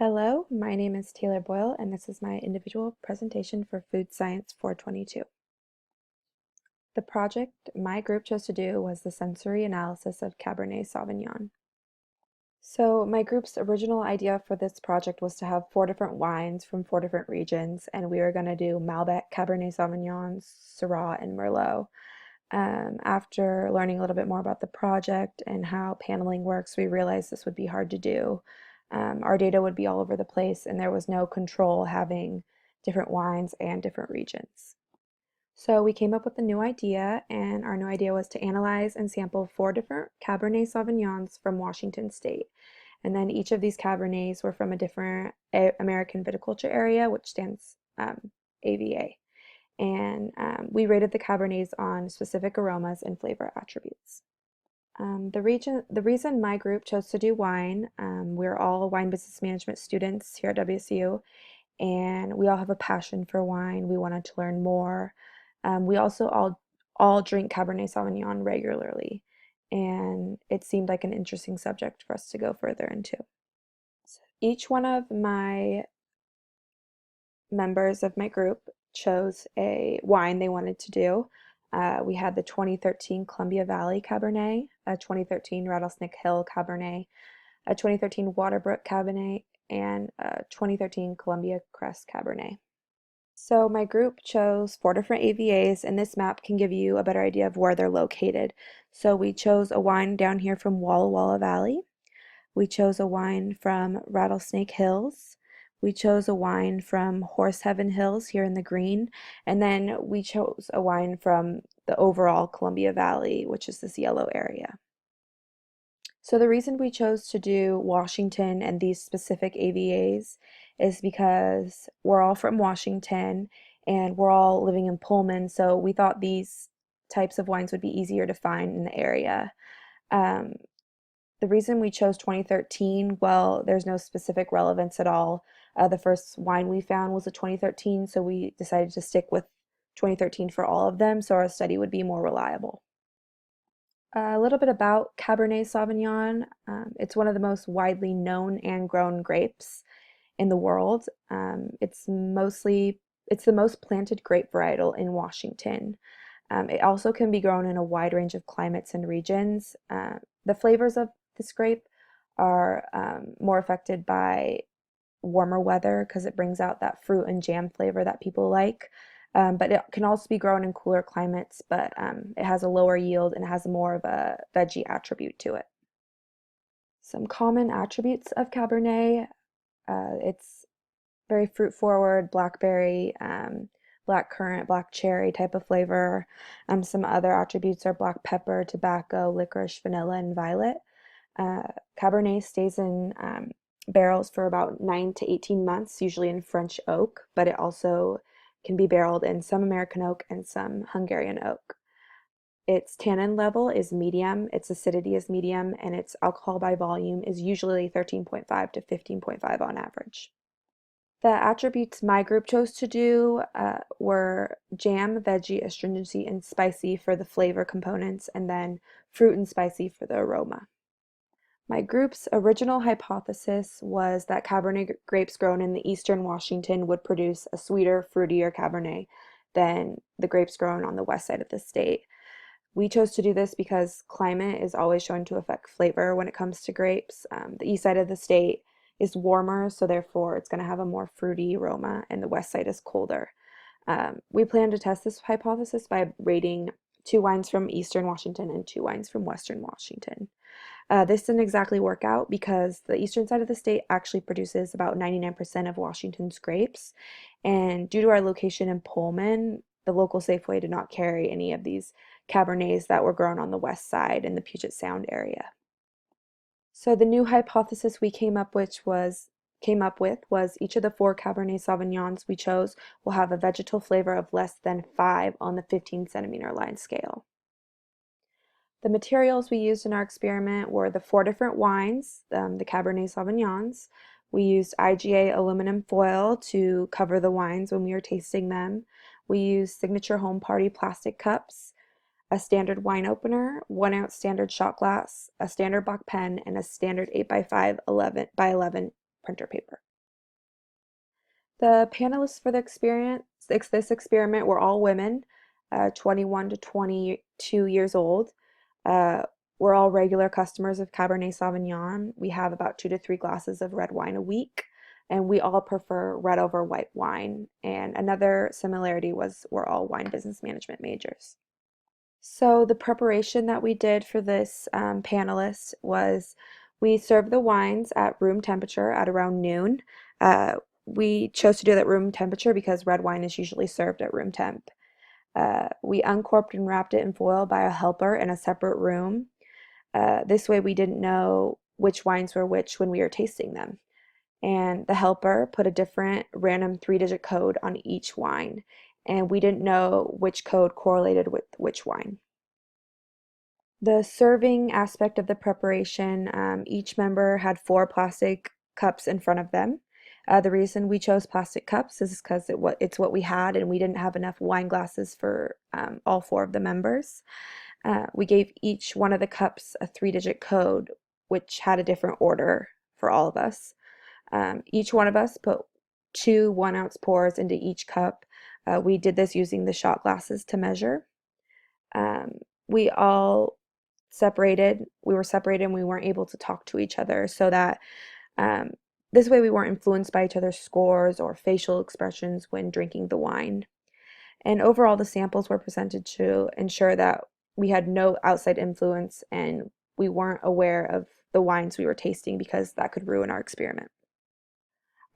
Hello, my name is Taylor Boyle, and this is my individual presentation for Food Science 422. The project my group chose to do was the sensory analysis of Cabernet Sauvignon. So my group's original idea for this project was to have 4 different wines from 4 different regions, and we were going to do Malbec, Cabernet Sauvignon, Syrah, and Merlot. After learning a little bit more about the project and how paneling works, we realized this would be hard to do. Our data would be all over the place, and there was no control having different wines and different regions. So we came up with a new idea, and our new idea was to analyze and sample 4 different Cabernet Sauvignons from Washington State. And then each of these Cabernets were from a different American viticulture area, which stands AVA. And we rated the Cabernets on specific aromas and flavor attributes. The reason my group chose to do wine, we're all wine business management students here at WSU, and we all have a passion for wine. We wanted to learn more. We also all drink Cabernet Sauvignon regularly, and it seemed like an interesting subject for us to go further into. Each one of my members of my group chose a wine they wanted to do. We had the 2013 Columbia Valley Cabernet, a 2013 Rattlesnake Hill Cabernet, a 2013 Waterbrook Cabernet, and a 2013 Columbia Crest Cabernet. So my group chose 4 different AVAs, and this map can give you a better idea of where they're located. So we chose a wine down here from Walla Walla Valley. We chose a wine from Rattlesnake Hills. We chose a wine from Horse Heaven Hills here in the green. And then we chose a wine from the overall Columbia Valley, which is this yellow area. So the reason we chose to do Washington and these specific AVAs is because we're all from Washington and we're all living in Pullman, so we thought these types of wines would be easier to find in the area. Um, the reason we chose 2013, well, there's no specific relevance at all. The first wine we found was a 2013, so we decided to stick with 2013 for all of them so our study would be more reliable. A little bit about Cabernet Sauvignon. It's one of the most widely known and grown grapes in the world. It's the most planted grape varietal in Washington. It also can be grown in a wide range of climates and regions. The flavors of this grape are more affected by warmer weather because it brings out that fruit and jam flavor that people like. But it can also be grown in cooler climates, but it has a lower yield and it has more of a veggie attribute to it. Some common attributes of Cabernet, it's very fruit forward, blackberry, black currant, black cherry type of flavor. Some other attributes are black pepper, tobacco, licorice, vanilla, and violet. Cabernet stays in barrels for about 9 to 18 months, usually in French oak, but it also can be barreled in some American oak and some Hungarian oak. Its tannin level is medium, its acidity is medium, and its alcohol by volume is usually 13.5 to 15.5 on average. The attributes my group chose to do were jam, veggie, astringency, and spicy for the flavor components, and then fruit and spicy for the aroma. My group's original hypothesis was that Cabernet grapes grown in the eastern Washington would produce a sweeter, fruitier Cabernet than the grapes grown on the west side of the state. We chose to do this because climate is always shown to affect flavor when it comes to grapes. The east side of the state is warmer, so therefore it's going to have a more fruity aroma, and the west side is colder. We plan to test this hypothesis by rating 2 wines from eastern Washington and 2 wines from western Washington. This didn't exactly work out because the eastern side of the state actually produces about 99% of Washington's grapes. And due to our location in Pullman, the local Safeway did not carry any of these Cabernets that were grown on the west side in the Puget Sound area. So the new hypothesis we came up with was each of the 4 Cabernet Sauvignons we chose will have a vegetal flavor of less than 5 on the 15 centimeter line scale. The materials we used in our experiment were the 4 different wines, the Cabernet Sauvignons. We used IGA aluminum foil to cover the wines when we were tasting them. We used Signature Home Party plastic cups, a standard wine opener, 1 ounce standard shot glass, a standard black pen, and a standard 8x5 11 by 11 printer paper. The panelists for this experiment were all women, 21 to 22 years old. Uh, we're all regular customers of Cabernet Sauvignon. We have about 2 to 3 glasses of red wine a week, and we all prefer red over white wine. And another similarity was we're all wine business management majors. So the preparation that we did for this panelist was we served the wines at room temperature at around noon. Uh, we chose to do that room temperature because red wine is usually served at room temp. We uncorked and wrapped it in foil by a helper in a separate room. This way we didn't know which wines were which when we were tasting them. And the helper put a different random 3-digit code on each wine, and we didn't know which code correlated with which wine. The serving aspect of the preparation, each member had 4 plastic cups in front of them. The reason we chose plastic cups is because it's what we had, and we didn't have enough wine glasses for all 4 of the members. We gave each one of the cups a 3-digit code, which had a different order for all of us. Each one of us put 2 1-ounce pours into each cup. We did this using the shot glasses to measure. We all separated. We were separated and we weren't able to talk to each other so that um, this way we weren't influenced by each other's scores or facial expressions when drinking the wine. And overall, the samples were presented to ensure that we had no outside influence and we weren't aware of the wines we were tasting because that could ruin our experiment.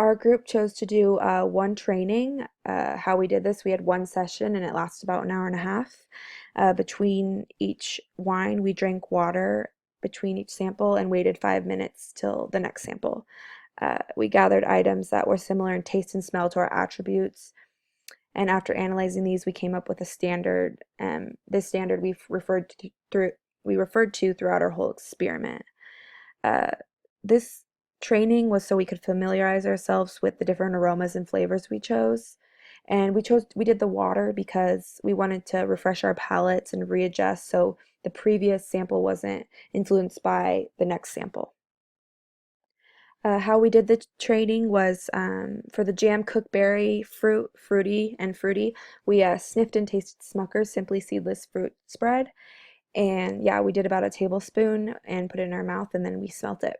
Our group chose to do one training. How we did this, we had one session and it lasted about an hour and a half. Between each wine, we drank water between each sample and waited 5 minutes till the next sample. We gathered items that were similar in taste and smell to our attributes. And after analyzing these, we came up with a standard. This standard we referred to throughout our whole experiment. Uh, this training was so we could familiarize ourselves with the different aromas and flavors we chose. And we did the water because we wanted to refresh our palates and readjust so the previous sample wasn't influenced by the next sample. How we did the training was for the jam cookberry fruity, we sniffed and tasted Smucker's Simply Seedless Fruit Spread. And yeah, we did about a tablespoon and put it in our mouth and then we smelt it.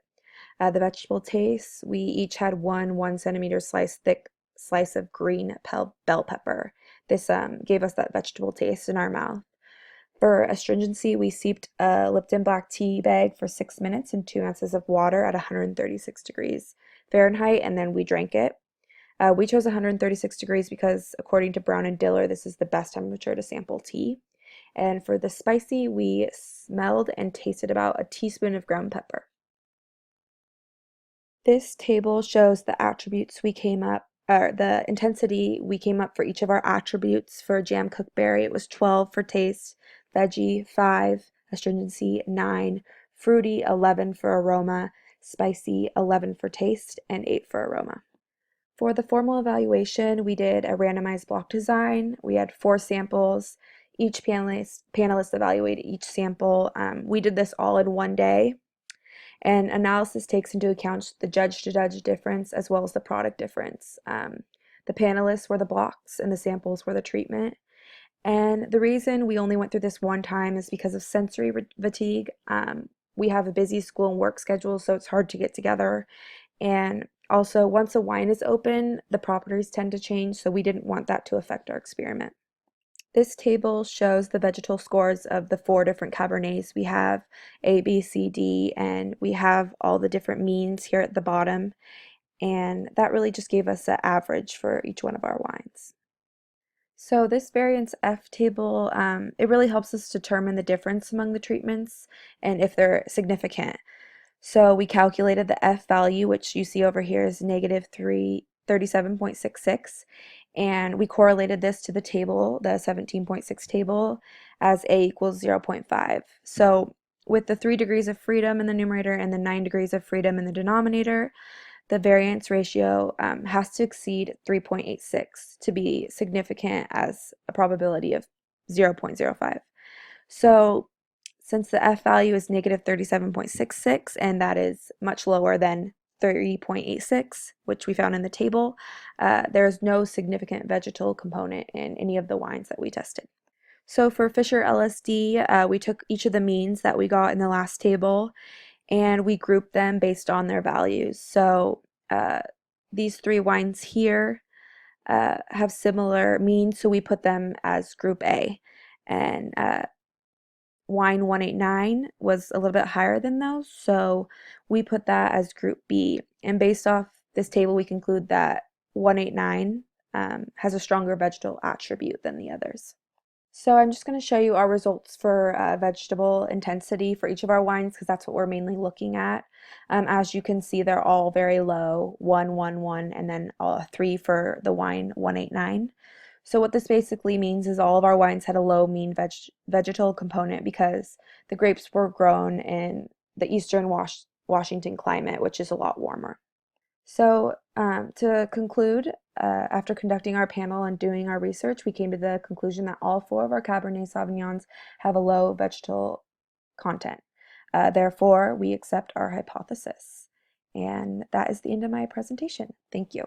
The vegetable taste, we each had 1 centimeter thick slice of green bell pepper. This gave us that vegetable taste in our mouth. For astringency, we steeped a Lipton black tea bag for 6 minutes in 2 ounces of water at 136 degrees Fahrenheit, and then we drank it. We chose 136 degrees because, according to Brown and Diller, this is the best temperature to sample tea. And for the spicy, we smelled and tasted about a teaspoon of ground pepper. This table shows the attributes we came up, or the intensity we came up for each of our attributes. For jam cookberry, it was 12 for taste, veggie 5, astringency 9, fruity 11 for aroma, spicy 11 for taste, and 8 for aroma. For the formal evaluation, we did a randomized block design. We had 4 samples. Each panelist evaluated each sample. We did this all in one day. And analysis takes into account the judge-to-judge difference as well as the product difference. The panelists were the blocks and the samples were the treatment. And the reason we only went through this one time is because of sensory fatigue. We have a busy school and work schedule, so it's hard to get together. And also, once a wine is open, the properties tend to change, so we didn't want that to affect our experiment. This table shows the vegetal scores of the 4 different Cabernets. We have A, B, C, D, and we have all the different means here at the bottom. And that really just gave us an average for each one of our wines. So this variance F table, it really helps us determine the difference among the treatments and if they're significant. So we calculated the F value, which you see over here is negative 37.66, and we correlated this to the table, the 17.6 table, as A equals 0.5. So with the 3 degrees of freedom in the numerator and the 9 degrees of freedom in the denominator, the variance ratio has to exceed 3.86 to be significant as a probability of 0.05. So since the F value is negative 37.66 and that is much lower than 3.86, which we found in the table, there is no significant vegetal component in any of the wines that we tested. So for Fisher LSD, we took each of the means that we got in the last table and we grouped them based on their values. So these three wines here have similar means, so we put them as group A. And wine 189 was a little bit higher than those, so we put that as group B. And based off this table, we conclude that 189 has a stronger vegetal attribute than the others. So I'm just going to show you our results for vegetable intensity for each of our wines because that's what we're mainly looking at. As you can see, they're all very low, 1, 1, 1, and then 3 for the wine 189. So what this basically means is all of our wines had a low mean vegetal component because the grapes were grown in the eastern Washington climate, which is a lot warmer. So to conclude, after conducting our panel and doing our research, we came to the conclusion that all 4 of our Cabernet Sauvignons have a low vegetal content. Therefore, we accept our hypothesis. And that is the end of my presentation. Thank you.